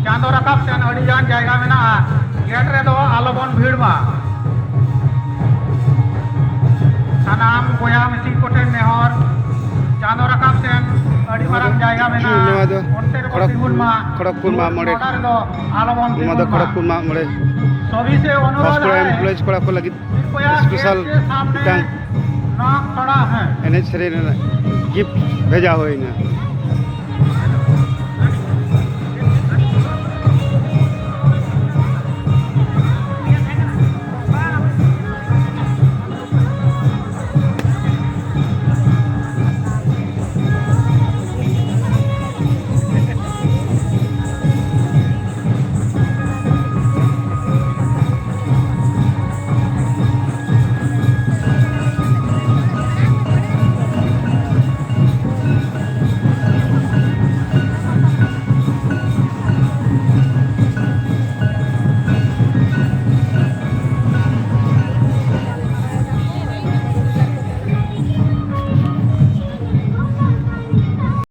चांदो रकाब सेन अड़ी जान जायगा मेना गेट रे दो आलोबन भीड़ मा सानाम गोया मिसी कोटे नेहर चांदो रकाब सेन अड़ी मारंग जायगा मेना ओंते रे तिगुन मा खड़गपुर मा मोड़े दो आलोबन तिगुन मा खड़गपुर मा मोड़े सभी से अनुरोध है एम्प्लॉइज कोड़ा को लगी कृपया स्पेशल गेट के सामने ना खड़ा है एनएच गिफ्ट भेजा हुई ना